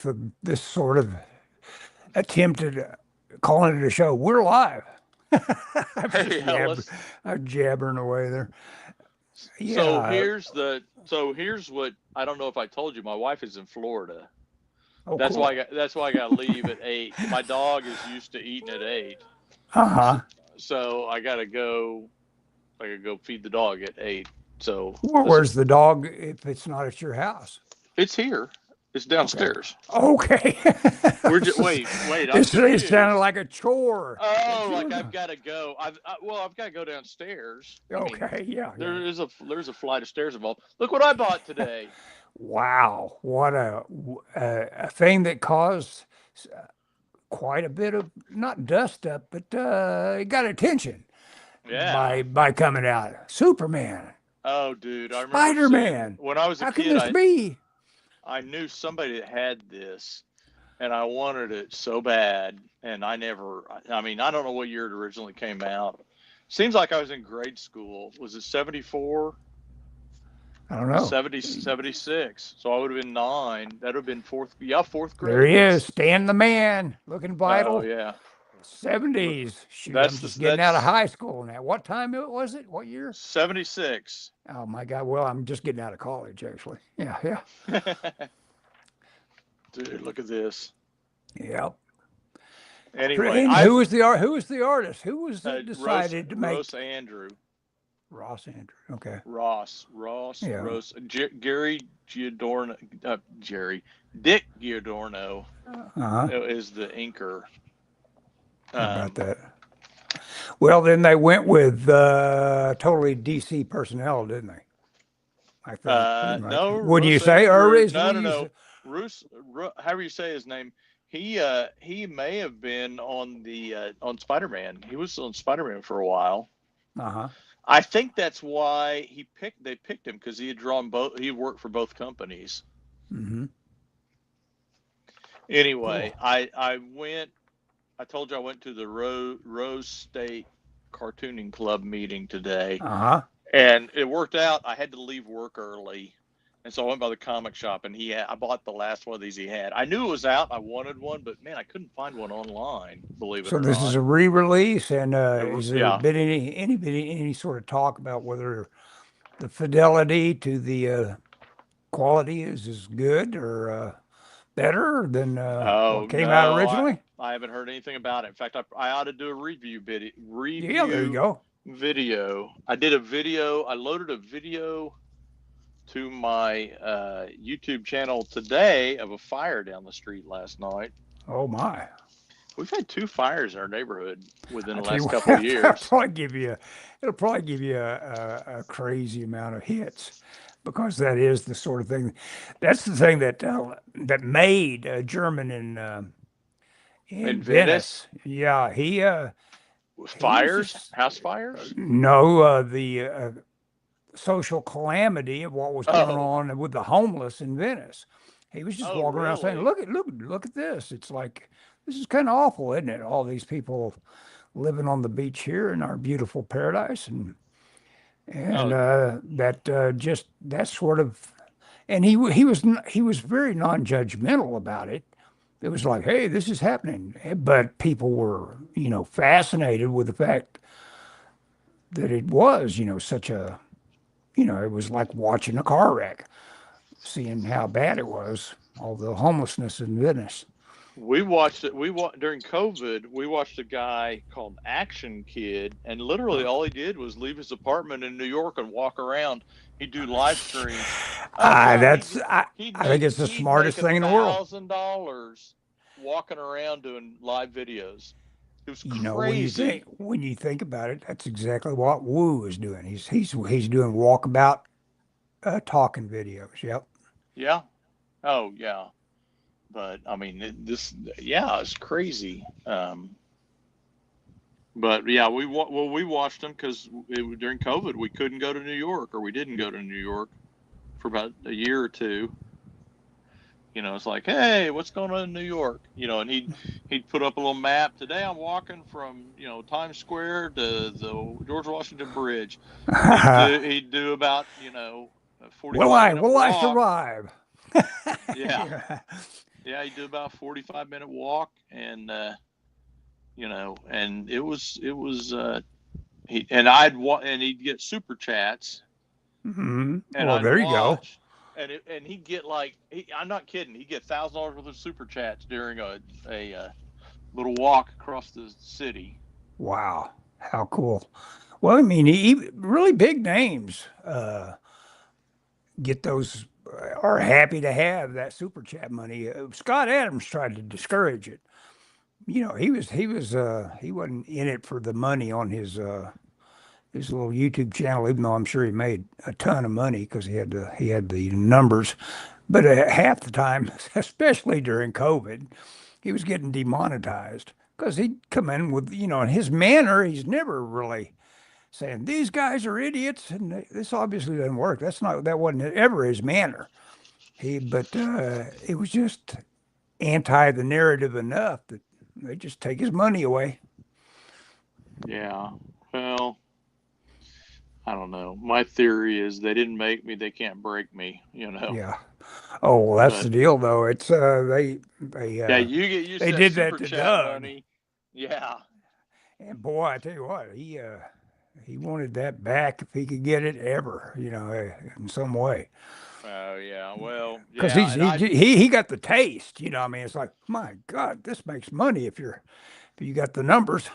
for this sort of attempted calling it a show. We're live. I'm Hey, just Ellis. I'm jabbering away there. So Yeah. here's what I don't know if I told you. My wife is in Florida. Oh, cool. That's why I got to leave at 8. My dog is used to eating at 8. So, Uh-huh. so I got to go. I got to go feed the dog at 8. So this is Where's the dog if it's not at your house? it's here. It's Okay. downstairs. Okay. We're just wait. I'm It sounded confused. like a chore that Oh, you were like I've doing. got to go. I've got to go downstairs. I mean, Okay. Yeah. Yeah. there's a flight of stairs involved. Look what I bought today. Wow. What a thing that caused quite a bit of not dust up, but it got attention Yeah. by coming out. Superman, Oh, dude, I remember Spider seeing Man. when I was a How can kid. this be? I knew somebody that had this, and I wanted it so bad, and I never. I mean, I don't know what year it originally came out. Seems like I was in grade school. Was it 74? I don't know. 76. So I would have been 9. That would have been fourth. Yeah, fourth There he grade. is, Stan the Man, looking Oh vital. yeah. But 70s. Shoot, I'm that's just getting out of that's high school now. What time was it? What year? 76. Oh my God. Well, I'm just getting out of college, actually. Yeah, yeah. Dude, look at this. Yep. Anyway, And I've who was the artist? Who was Rose decided to Rose make Andrew. Ross Andrew? Okay. Ross, Yeah. Gary Giordano, Dick Giordano Uh-huh. is the inker. How about Um, that? Well, then they went with totally DC personnel, didn't they? I think pretty much. no, Would you Russ say, or Andrew, is no, would no, you say? no, however you say his name, he may have been on Spider-Man. He was on Spider-Man for a while. Uh-huh. I think that's why they picked him because he had drawn both. He worked for both companies. Mm-hmm. Anyway, Cool. I went. I told you I went to the Rose State Cartooning Club meeting today, Uh-huh. and it worked out. I had to leave work early, and so I went by the comic shop, and I bought the last one of these he had. I knew it was out. I wanted one, but man, I couldn't find one online. Believe it So or this is not. a re-release, and is there Yeah. been any sort of talk about whether the fidelity to the quality is as good or better than Oh what came out no, originally? I haven't heard anything about it. In fact, I ought to do a Yeah, there you review go. video. I did a video. I loaded a video to my YouTube channel today of a fire down the street last night. Oh my. We've had 2 fires in our neighborhood within I the tell you last couple of what, years. it'll probably give you a crazy amount of hits because that is the sort of thing. That's the thing that made German in In Venice, Venice. Yeah, he was fires, just house fires. no the social calamity of what was going Oh, on with the homeless in Venice. He was just oh, walking around saying, really? look at this. It's like this is kind of awful, isn't it? All these people living on the beach here in our beautiful paradise, and Oh, that just that sort of, and he was very non-judgmental about it. It was like, hey, this is happening, but people were fascinated with the fact that it was such a it was like watching a car wreck, seeing how bad it was, all the homelessness in Venice. we watched it. During COVID. We watched a guy called Action Kid, and literally all he did was leave his apartment in New York and walk around. He'd do live streams. Oh God, I think it's the he'd make smartest a thing in the world. $1,000 walking around doing live videos. It was When crazy. you think about it, that's exactly what Wu is doing. He's doing walkabout talking videos. Yep. Yeah. Oh yeah. But I mean, yeah, it's crazy. But yeah, we watched them because during COVID we couldn't go to New York, or we didn't go to New York for about a year or two. It's like, hey, what's going on in New York? And he'd put up a little map. Today I'm walking from Times Square to the George Washington Bridge. He'd do about a 45 minute Will I walk. survive? Yeah. Yeah. Yeah, he did about a 45-minute walk, and and and he'd get super chats, and Well, I'd there you go. watch, and he'd get like I'm not kidding, he'd get $1,000 worth of super chats during a little walk across the city. Wow, how cool. Well, I mean, really big names get those are happy to have that super chat money. Scott Adams tried to discourage it. You know, he wasn't in it for the money on his little YouTube channel, even though I'm sure he made a ton of money because he had the numbers. But half the time, especially during COVID, he was getting demonetized because he'd come in with, in his manner, he's never really saying these guys are idiots and this obviously doesn't work. That wasn't ever his manner. But it was just anti the narrative enough that they just take his money away. Yeah. Well, I don't know. My theory is they didn't make me, they can't break me, Yeah. Oh, well, that's But the deal, though. It's they yeah, you get used they to that did that super to chat Doug, money. Yeah. and boy, I tell you what, he wanted that back if he could get it ever, in some way. Oh yeah. Well, Because yeah, and he got the taste, I mean, it's like, my God, this makes money if you got the numbers.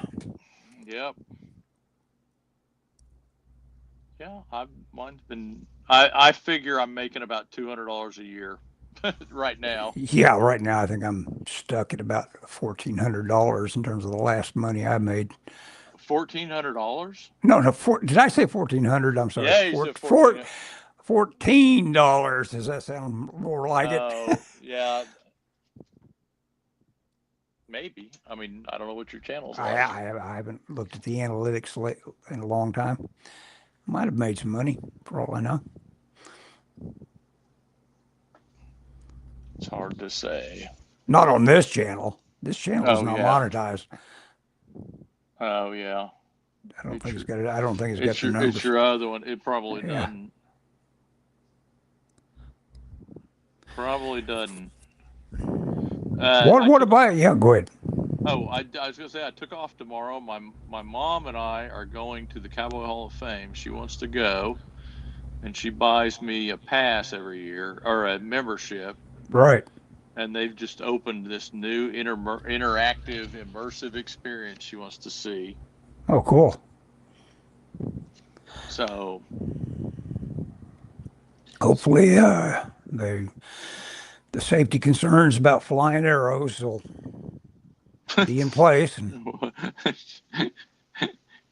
yep. Yeah, mine's been. I figure I'm making about $200 a year right now. Yeah, right now I think I'm stuck at about $1,400 in terms of the last money I made. $1,400? No, no, did I say 1,400? I'm sorry, Yeah, you said 14. $14. Does that sound more like it? Oh, yeah, maybe. I mean, I don't know what your channel's like. I haven't looked at the analytics in a long time. Might have made some money for all I know. It's hard to say. Not on this channel. This channel is Oh not yeah. monetized. Oh yeah. I don't It's think your it's got it. I don't think it's got the it's numbers. your other one. It probably Yeah. doesn't. Probably doesn't. What I what took. about yeah, go ahead. Oh, I was gonna say I took off tomorrow. My mom and I are going to the Cowboy Hall of Fame. She wants to go, and she buys me a pass every year or a membership. Right. And they've just opened this new interactive, immersive experience she wants to see. Oh, cool. So Hopefully the safety concerns about flying arrows will be in place and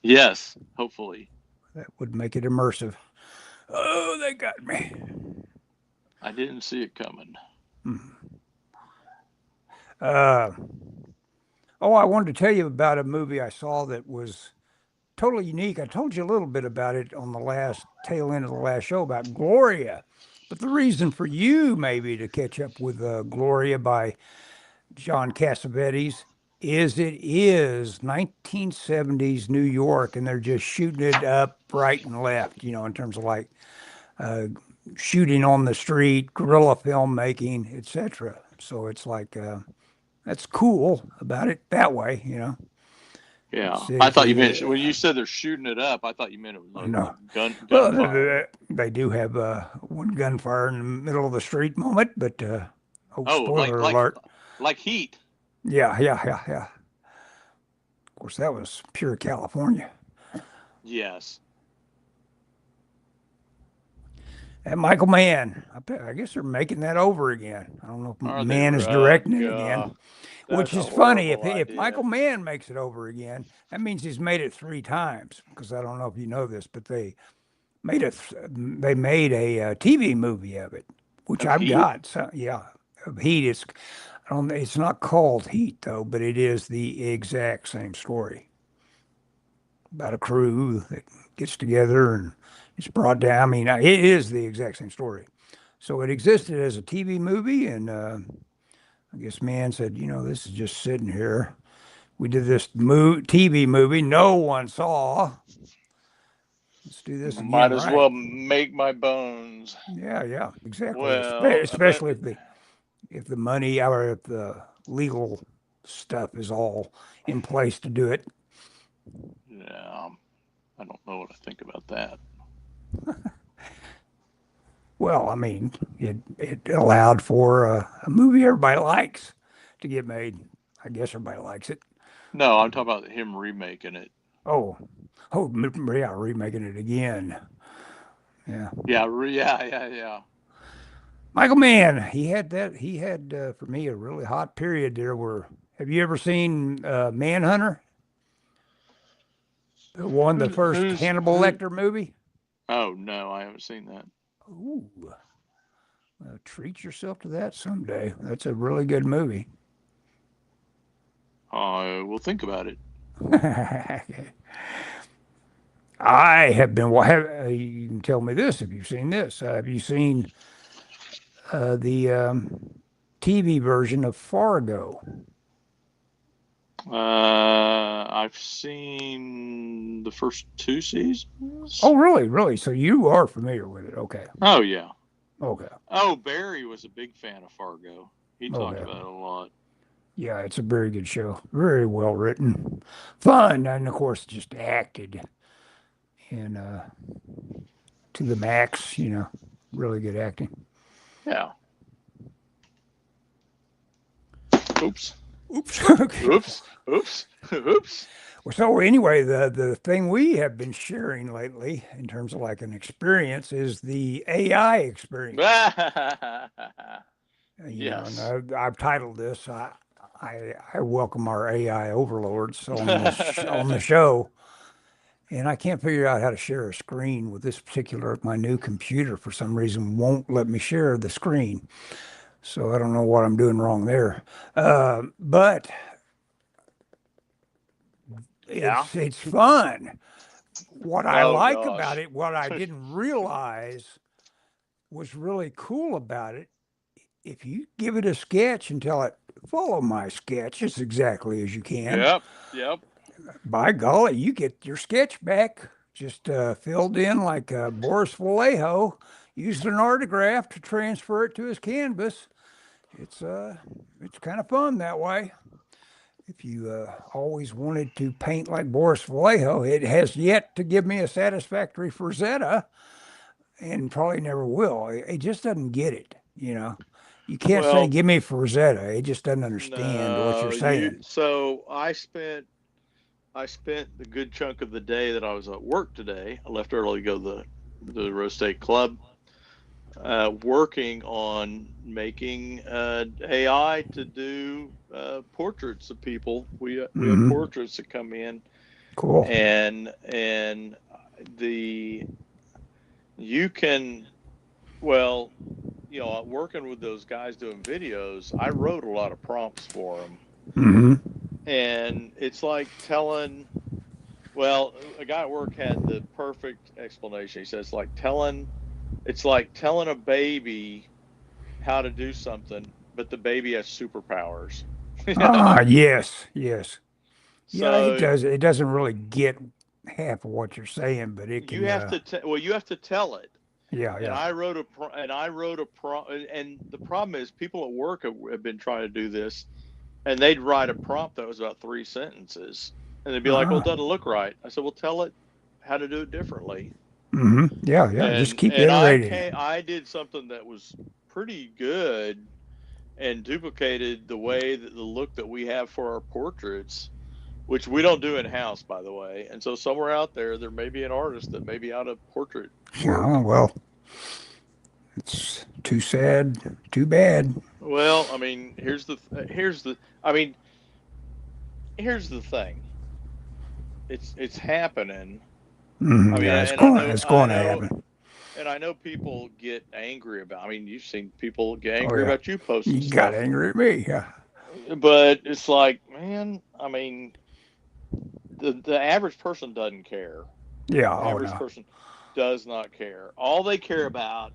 yes, hopefully. that would make it immersive. Oh, they got me. I didn't see it coming. Uh, oh, I wanted to tell you about a movie I saw that was totally unique. I told you a little bit about it on the last tail end of the last show about Gloria. But the reason for you maybe to catch up with Gloria by John Cassavetes is it is 1970s New York and they're just shooting it up right and left, in terms of like uh, shooting on the street, guerrilla filmmaking, etc. So it's like that's cool about it that way. Yeah, It's, I it's thought you a, meant when you said they're shooting it up. I thought you meant it was like no. Well, gunfire. they do have one gunfire in the middle of the street moment, but oh, Oh, spoiler alert. like Heat. Yeah, yeah, yeah, yeah. Of course, that was pure California. Yes. And Michael Mann, I guess they're making that over again. I don't know if Are they? Mann is directing it God, again, that's which a is funny. horrible If idea. Michael Mann makes it over again, that means he's made it 3 times. Because I don't know if you know this, but they made a TV movie of it, which Of I've Heat? got. So yeah, of Heat. I don't. It's not called Heat though, but it is the exact same story about a crew that gets together and it's brought down. I mean, it is the exact same story. So it existed as a TV movie, and I guess Mann said, this is just sitting here. We did this TV movie no one saw. Let's do this again, Might as right? well make my bones. Yeah, yeah, exactly. Well, but Especially if if the money or if the legal stuff is all in place to do it. Yeah, I don't know what I think about that. Well, I mean, it allowed for a movie everybody likes to get made. I guess everybody likes it. No, I'm talking about him remaking it. Oh, oh, yeah, remaking it again. Yeah. Yeah, yeah. Michael Mann, he had that. He had for me a really hot period there. Where have you ever seen Manhunter? The first Hannibal Who? Lecter movie. Oh no, I haven't seen that. Ooh, treat yourself to that someday. That's a really good movie. We'll think about it. I have been. You can tell me this if you've seen this. Have you seen the TV version of Fargo? I've seen the first 2 seasons. Oh, really? Really? So you are familiar with it? Okay. Oh yeah. Okay. Oh, Barry was a big fan of Fargo. He talked Okay. about it a lot. Yeah, it's a very good show. Very well written, fun, and of course just acted in to the max. Really good acting. Yeah. Oops. Oops. Okay. Oops. So anyway, the thing we have been sharing lately in terms of like an experience is the AI experience. Yes. And I've titled this. I welcome our AI overlords on the show, and I can't figure out how to share a screen with this particular my new computer for some reason won't let me share the screen. So I don't know what I'm doing wrong there. But Yeah. it's fun. What I Oh like about gosh. it, what I didn't realize was really cool about it, if you give it a sketch and tell it, follow my sketch as exactly as you can, Yep. by golly, you get your sketch back just filled in like Boris Vallejo used an artograph to transfer it to his canvas. It's kind of fun that way. If you always wanted to paint like Boris Vallejo, it has yet to give me a satisfactory Frazetta and probably never will. It just doesn't get it. You can't say, Well, give me Frazetta. It just doesn't understand what you're no, saying. so I spent the good chunk of the day that I was at work today. I left early to go to the Rose State Club, working on making AI to do portraits of people. We have Hmm. portraits that come in, Cool. and the you can well, working with those guys doing videos, I wrote a lot of prompts for them, Hmm. and it's like telling. Well, a guy at work had the perfect explanation. He says, it's like telling a baby how to do something, but the baby has superpowers. Ah, yes, yes. Yeah, it So does. It doesn't really get half of what you're saying, but it you can. have to you have to tell it. Yeah, And yeah. I wrote a prompt, and the problem is people at work have been trying to do this, and they'd write a prompt that was about 3 sentences, and they'd be like, "Well, it Uh-huh. doesn't look right." I said, "Well, tell it how to do it differently." Hmm. Yeah, yeah. Just keep And iterating. I did something that was pretty good and duplicated the look that we have for our portraits, which we don't do in house, by the way. And so somewhere out there may be an artist that may be out of portrait Oh, work. well, it's too sad, too bad. Well, I mean, I mean, here's the thing. It's happening. I mean, Yeah, and it's going to happen. I know people get angry about. I mean, you've seen people get Oh angry yeah, about you posting you got stuff, angry at me. Yeah, but it's like, man, I mean, the average person doesn't care. yeah. The Oh average no. person does not care. All they care about,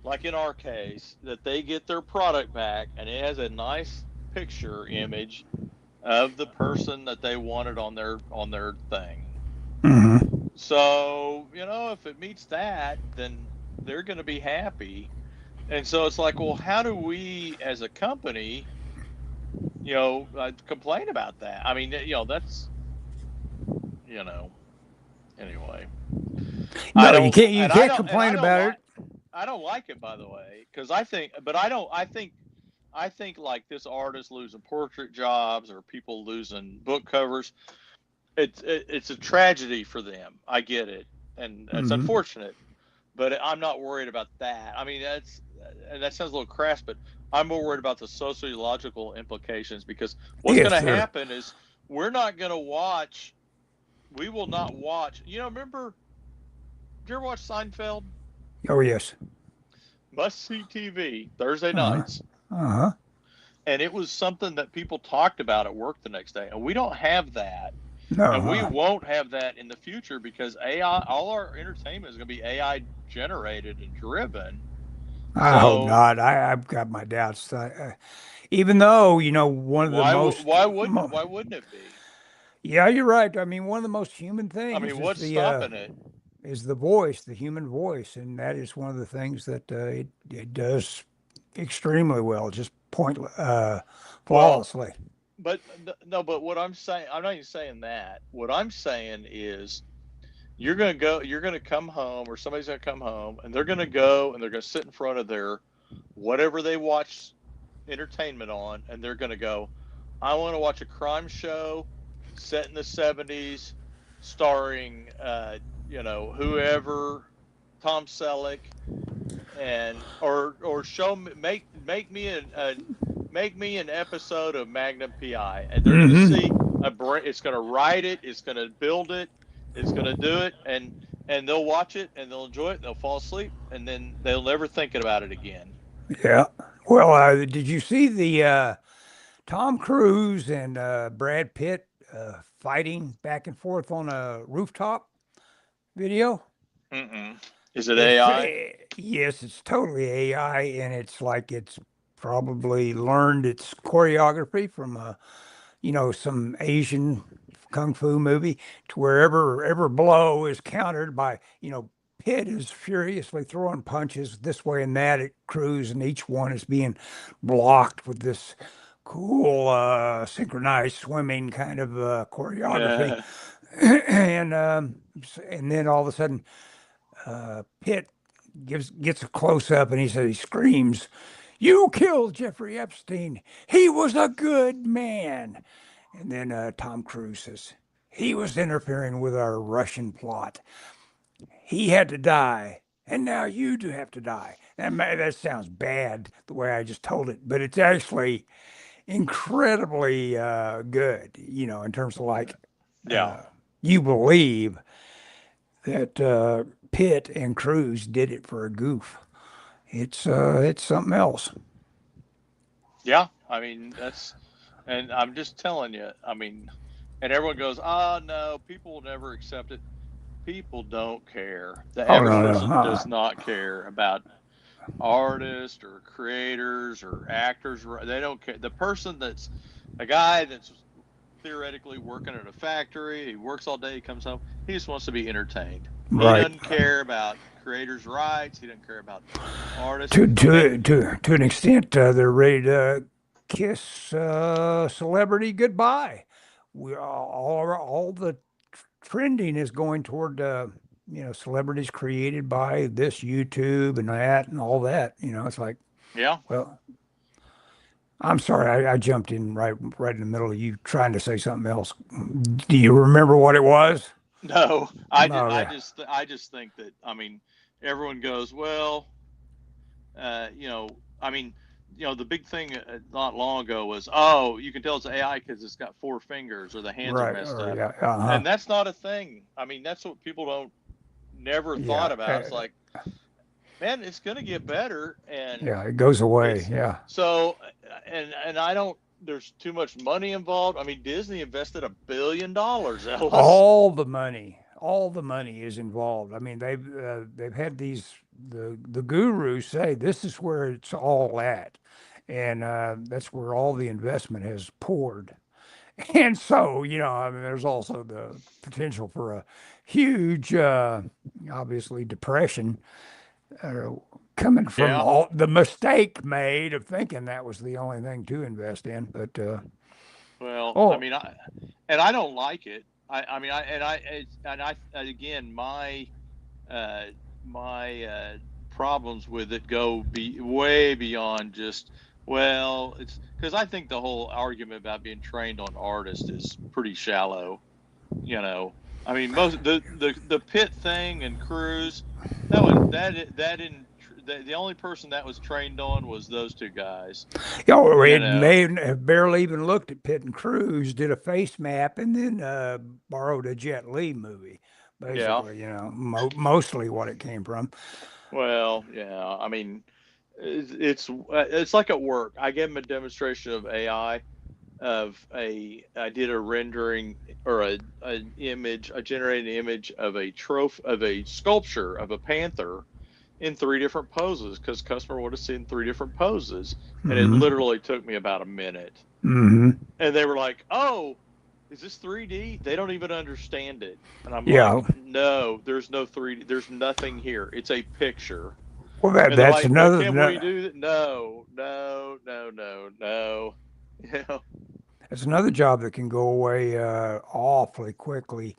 like in our case, that they get their product back and it has a nice picture image of the person that they wanted on their thing. Hmm. So, if it meets that, then they're going to be happy. And so it's like, well, how do we as a company, complain about that? I mean, that's, you know, anyway. I No, you don't, can't. You and I can't don't, and complain about it. I don't like it, by the way, because I think, but I don't, I think like this artist losing portrait jobs or people losing book covers, it's a tragedy for them. I get it, and it's Hmm. unfortunate, but I'm not worried about that. I mean, and that sounds a little crass, but I'm more worried about the sociological implications, because what's going Yes, to sir. happen is we're not going to watch. We will not watch. Remember? Did you ever watch Seinfeld? Oh, yes. Must see TV Thursday Uh-huh. nights, Uh-huh. and it was something that people talked about at work the next day, and we don't have that. No, And we huh? won't have that in the future, because AI, all our entertainment is going to be AI generated and driven. I hope So not. I've got my doubts. Even though, one of the most, why wouldn't it be? yeah, you're right. I mean, one of the most human I things mean, what's stopping it? is the voice, the human voice, and that is one of the things that it does extremely well, just Well, flawlessly. but no, but what I'm saying, I'm not even saying that. What I'm saying is, you're gonna come home, or somebody's gonna come home, and they're gonna go and they're gonna sit in front of their whatever they watch entertainment on, and they're gonna go, I want to watch a crime show set in the '70s, starring whoever, Tom Selleck, and or show me, make me make me an episode of Magnum PI, and they're going to see Hmm. a brain. It's going to write it. It's going to build it. It's going to do it, and they'll watch it and they'll enjoy it. And they'll fall asleep, and then they'll never think about it again. Yeah. Well, did you see the Tom Cruise and Brad Pitt fighting back and forth on a rooftop video? Mm-mm. Is it It's AI? yes, it's totally AI, and it's like it's probably learned its choreography from some Asian kung fu movie to wherever every blow is countered by, Pitt is furiously throwing punches this way and that at Cruz, and each one is being blocked with this cool synchronized swimming kind of choreography. Uh, and and then all of a sudden Pitt gets a close up and he screams, "You killed Jeffrey Epstein. He was a good man." And then Tom Cruise says, "He was interfering with our Russian plot. He had to die, and now you do have to die." That sounds bad the way I just told it, but it's actually incredibly good, in terms of like yeah, uh, you believe that Pitt and Cruz did it for a goof. It's something else. yeah. I mean, and I'm just telling you. I mean, and everyone goes, "Oh no, people will never accept it." People don't care. The Oh average no, no, person does not care about artists or creators or actors. They don't care. The person that's a guy that's theoretically working at a factory, he works all day, he comes home, he just wants to be entertained. He right. doesn't care about creators' rights. He doesn't care about artists. To And to to to an extent, they're ready to kiss celebrity goodbye. We all the trending is going toward celebrities created by this YouTube and that and all that. It's like, yeah, well, I'm sorry, I jumped in right in the middle of you trying to say something else. Do you remember what it was? no, Oh yeah, I just think that, I mean, everyone goes, well, I mean, the big thing not long ago was, oh, you can tell it's AI because it's got four fingers or the hands are right. messed Oh up, yeah, uh-huh. and that's not a thing. I mean, that's what people don't never Yeah, thought about. It's like, man, it's going to get better, and yeah, it goes away. it's Yeah. so, and I don't. There's too much money involved. I mean, Disney invested $1 billion, Ellis. All the money is involved. I mean, they've had the gurus say this is where it's all at, and that's where all the investment has poured. And so, I mean, there's also the potential for a huge, obviously, depression. Uh, coming from Yeah. all the mistake made of thinking that was the only thing to invest in. But Well, I oh, mean, I don't like it. I mean, I again, uh, my problems with it go be way beyond just, well, it's because I think the whole argument about being trained on artists is pretty shallow. You know, I mean, most the pit thing and Cruise, that was that in the only person that was trained on was those two guys. yo, You know, they have barely even looked at Pitt and Cruz, did a face map, and then borrowed a Jet Li movie. yeah. Basically, mostly what it came from. Well, yeah. I mean, it's like at work. I gave them a demonstration of AI I did a rendering or an image, I generated an image of a sculpture of a panther in three different poses because customer would have seen three different poses, and it Hmm. literally took me about a minute. Hmm. And they were like, "Oh, is this 3D?" They don't even understand it, and I'm Yeah. like, "No, there's no 3D. There's nothing here. It's a picture." Well, And they're that's like, "But another. can we do that?" No, no, no, no, no. You know, It's another job that can go away awfully quickly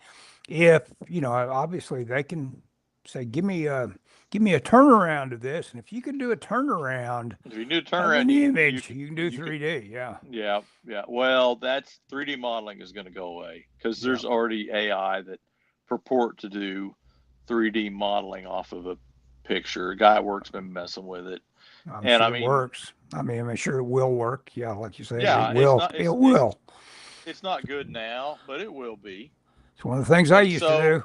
if, obviously they can say, give me a turnaround of this. And if you can do a turnaround if you do a of an turnaround, image, you can do you could. 3D. Yeah. Yeah, yeah. Well, that's 3D modeling is going to go away because Yeah. there's already AI that purport to do 3D modeling off of a picture. A guy at work's been messing with it, I'm and I sure it mean, works. I'm sure it will work. Yeah. Like you say, it yeah, will. It will. it's not good now, but it will be. It's one of the things I And used to so, do.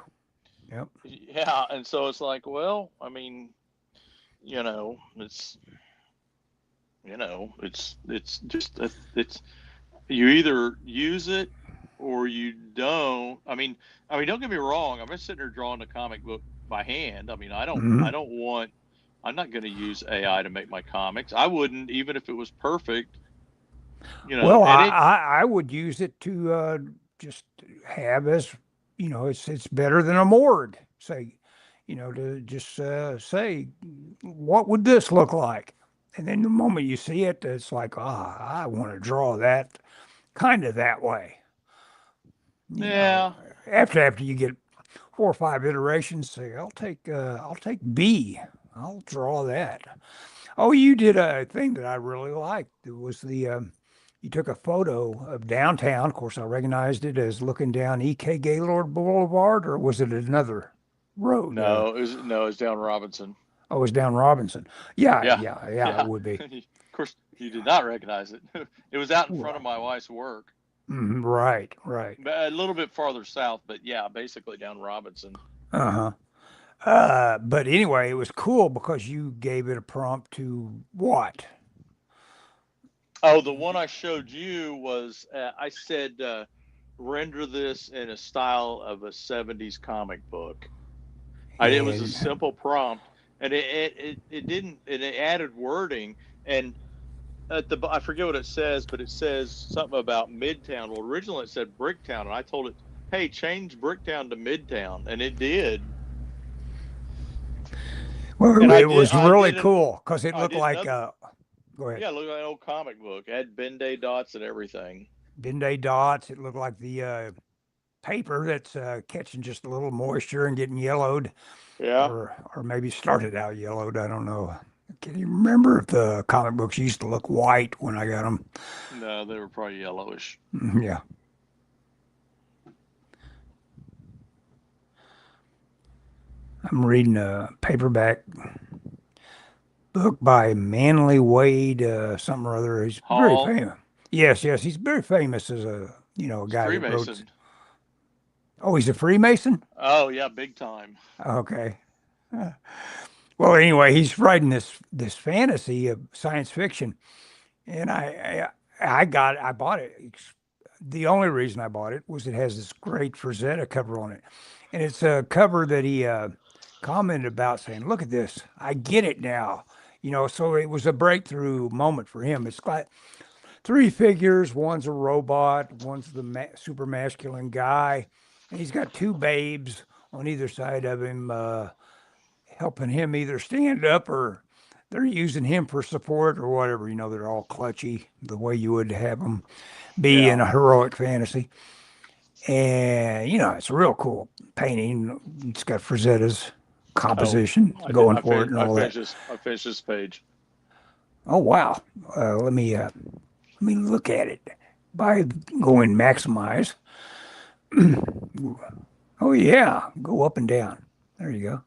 Yep. yeah, and so it's like, well, I mean, it's it's just it's you either use it or you don't. I mean, don't get me wrong. I'm just sitting here drawing a comic book by hand. I mean, I Hmm. don't want. I'm not going to use AI to make my comics. I wouldn't, even if it was perfect. Well, And it. I would use it to just have as, it's better than a morgue. Say, to just say, what would this look like? And then the moment you see it, it's like, I want to draw that kind of that way. You know, Yeah. after you get 4 or 5 iterations, say, I'll take B. I'll draw that. Oh, you did a thing that I really liked. It was you took a photo of downtown. Of course, I recognized it as looking down E.K. Gaylord Boulevard, or was it another road? No, it's down Robinson. Oh, it was down Robinson. Yeah, Yeah. yeah, yeah, it Yeah. would be. Of course, you did not recognize it. It was out in front Right, of my wife's work, right, right. a little bit farther south, but yeah, basically down Robinson. Uh-huh. But anyway, it was cool because you gave it a prompt to what? Oh, the one I showed you was I said render this in a style of a '70s comic book. It was a And simple prompt, and it didn't. And it added wording, and I forget what it says, but it says something about Midtown. Well, originally it said Bricktown, and I told it, "Hey, change Bricktown to Midtown," and it did. well, And it was I really did an cool because it I looked did like another. go ahead. Yeah, look like an old comic book. It had Ben Day dots and everything. Ben-Day dots. It looked like the paper that's catching just a little moisture and getting yellowed, Yeah. or maybe started out yellowed. I don't know. Can you remember if the comic books used to look white when I got them? No, they were probably yellowish. Yeah. I'm reading a paperback book by Manly Wade, something or other. He's very Hall. famous. Yes, yes, he's very famous as a It's guy that wrote. Freemason. Oh, he's a Freemason? Oh yeah, big time. Okay. Uh, Well, anyway, he's writing this fantasy of science fiction, and I bought it. The only reason I bought it was it has this great Frazetta cover on it, and it's a cover that he commented about, saying, "Look at this, I get it now." So it was a breakthrough moment for him. It's got three figures. One's a robot. One's the super masculine guy, and he's got two babes on either side of him, helping him either stand up or they're using him for support or whatever. They're all clutchy the way you would have them be in a heroic fantasy. And, it's a real cool painting. It's got Frazetta's composition going for it and all that. I finished this page. Oh, wow. Let me look at it by going maximize. Oh, yeah. Go up and down. There you go.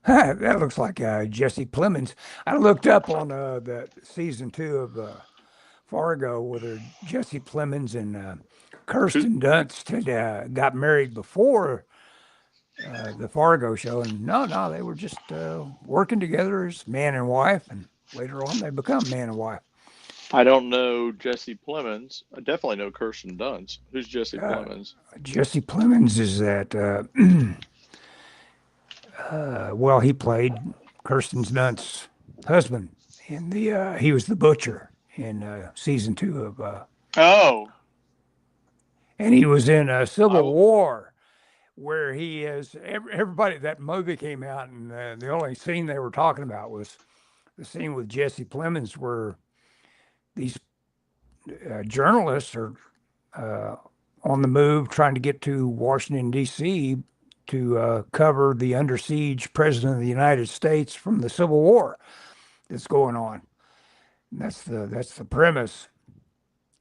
That looks like Jesse Plemons. I looked up on the season 2 of Fargo, whether Jesse Plemons and Kirsten Dunst had got married before the Fargo show, and no, they were just working together as man and wife, and later on they become man and wife. I don't know Jesse Plemons. I definitely know Kirsten Dunst. Who's Jesse Plemons? Jesse Plemons is that. Well, he played Kirsten Dunst's husband in he was the butcher in season 2 of. And he was in Civil War, where he is. Everybody, that movie came out, and the only scene they were talking about was the scene with Jesse Plemons, where these journalists are on the move trying to get to Washington, D.C. to cover the under siege president of the United States from the Civil War that's going on. And that's the premise.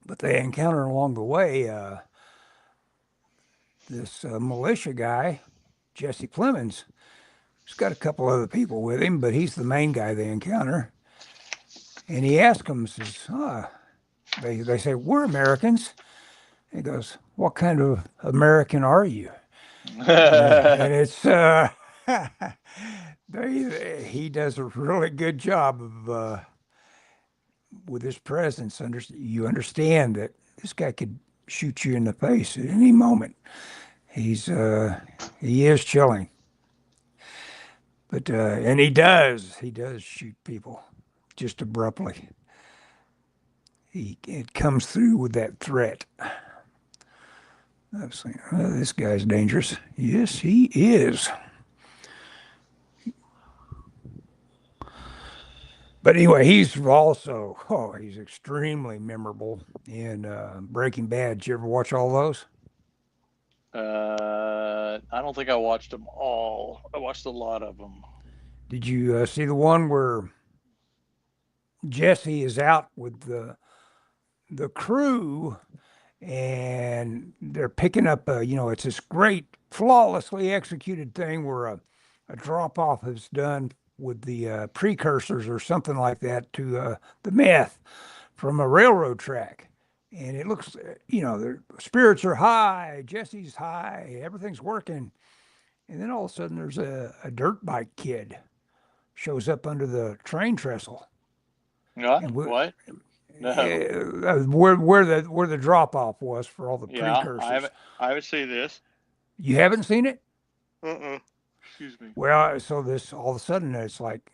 But they encounter along the way this militia guy, Jesse Plemons. He's got a couple other people with him, but he's the main guy they encounter. And he asks them, says, they say, "We're Americans." He goes, "What kind of American are you?" And it's he does a really good job of with his presence. You understand that this guy could shoot you in the face at any moment. He is chilling, but and he does shoot people just abruptly. It comes through with that threat. I was thinking, this guy's dangerous. Yes, he is. But anyway, he's extremely memorable in Breaking Bad. Did you ever watch all those? I don't think I watched them all. I watched a lot of them. Did you see the one where Jesse is out with the crew, and they're picking up it's this great flawlessly executed thing where a drop off is done with the precursors or something like that to the meth from a railroad track, and it looks their spirits are high, Jesse's high, everything's working, and then all of a sudden there's a dirt bike kid shows up under the train trestle. What? No. Where the drop off was for all the precursors. I haven't seen this. You haven't seen it? Excuse me. Well, so this all of a sudden it's like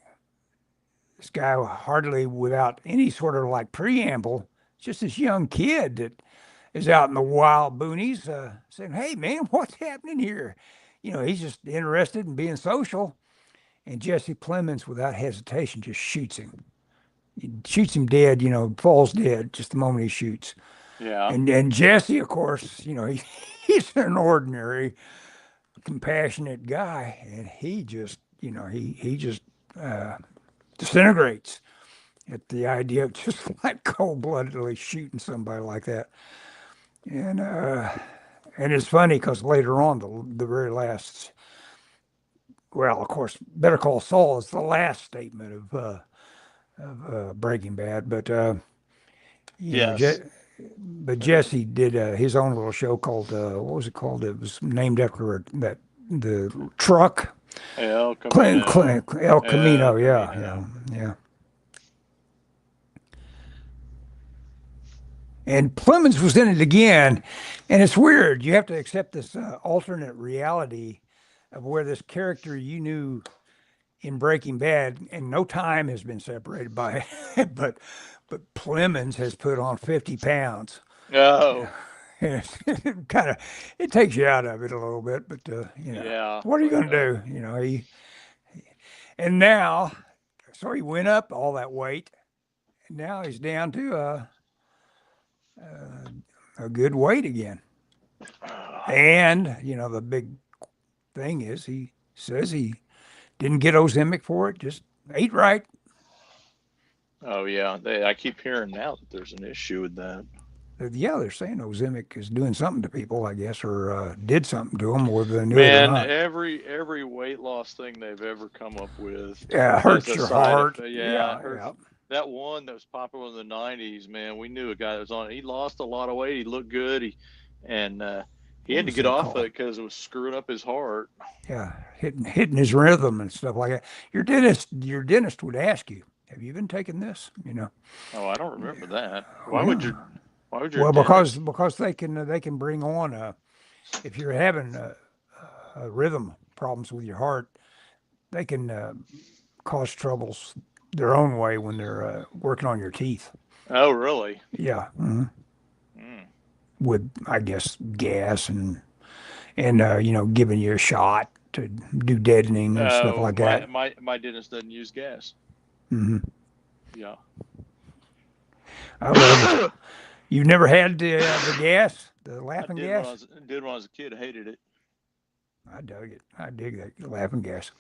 this guy hardly without any sort of like preamble, just this young kid that is out in the wild boonies saying, "Hey man, what's happening here?" He's just interested in being social, and Jesse Plemons without hesitation just shoots him. He shoots him dead, falls dead just the moment he shoots. Yeah. And Jesse, of course, he's an ordinary, compassionate guy, and he just, he just disintegrates at the idea of just like cold-bloodedly shooting somebody like that. And it's funny because later on, the very last, well, of course, Better Call Saul is the last statement of Breaking Bad, but yes. But Jesse did his own little show called what was it called? It was named after the truck. El Camino. El Camino, yeah. And Plemons was in it again, and it's weird. You have to accept this alternate reality of where this character you knew in Breaking Bad, and no time has been separated by it, but Plemons has put on 50 pounds. Oh. It takes you out of it a little bit, but what are you going to do? And now, So he went up all that weight, and now he's down to a good weight again. And the big thing is, he says he didn't get Ozempic for it, just ate right. Oh yeah, I keep hearing now that there's an issue with that. Yeah, they're saying Ozempic is doing something to people, I guess, or did something to them, whether they knew it or Man, not. every weight loss thing they've ever come up with Yeah, it has hurts a your side heart. effect. Yeah, Yeah, it hurts. yeah. That one that was popular in the '90s, man, we knew a guy that was on it. He lost a lot of weight. He looked good. And he What had to was get that off of called? it because it was screwing up his heart. Yeah, hitting his rhythm and stuff like that. Your dentist would ask you, "Have you been taking this?" Oh, I don't remember that. Yeah. Why would your Well, because dentist? because they can bring on if you're having rhythm problems with your heart, they can cause troubles their own way when they're working on your teeth. Oh, really? Yeah, mhm. Mm. With I guess gas and giving you a shot to do deadening and stuff Oh, like that. my dentist doesn't use gas. Hmm. Yeah. Well, you've never had the gas, the I laughing did when gas? I was a kid. I hated it. I dug it. I dig that laughing gas.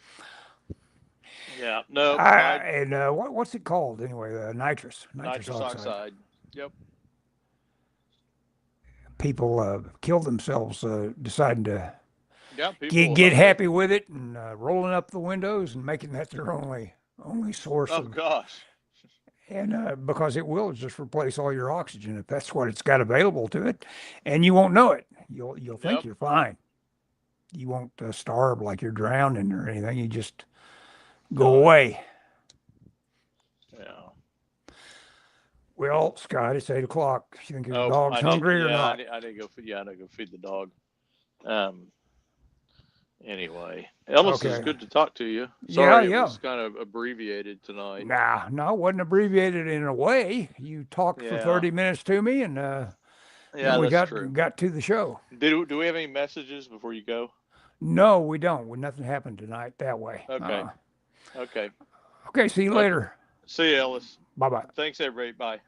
Yeah. No, And what's it called anyway? Nitrous nitrous oxide. oxide. Yep. People kill themselves deciding to Yeah. get People get hungry. happy with it and rolling up the windows and making that their only source Oh of. gosh. And because it will just replace all your oxygen if that's what it's got available to it, and you won't know it. You'll think Yep. you're fine. You won't starve like you're drowning or anything. You just go Die. away. Yeah. Well, Scott, it's 8 o'clock. You think your Oh, dog's I need. hungry or Yeah, not? I need to go. Yeah, I need to go feed the dog. Um. Anyway, Ellis, is Okay. good to talk to you. Yeah, Sorry, it yeah. was kind of abbreviated tonight. Nah, no, it wasn't abbreviated in a way. You talked for Yeah. 30 minutes to me, and then Yeah, we that's got true. got to the show. Do we have any messages before you go? No, we don't. Nothing happened tonight that way. Okay. Okay. Okay, see you Okay. later. See you, Ellis. Bye bye. Thanks, everybody. Bye.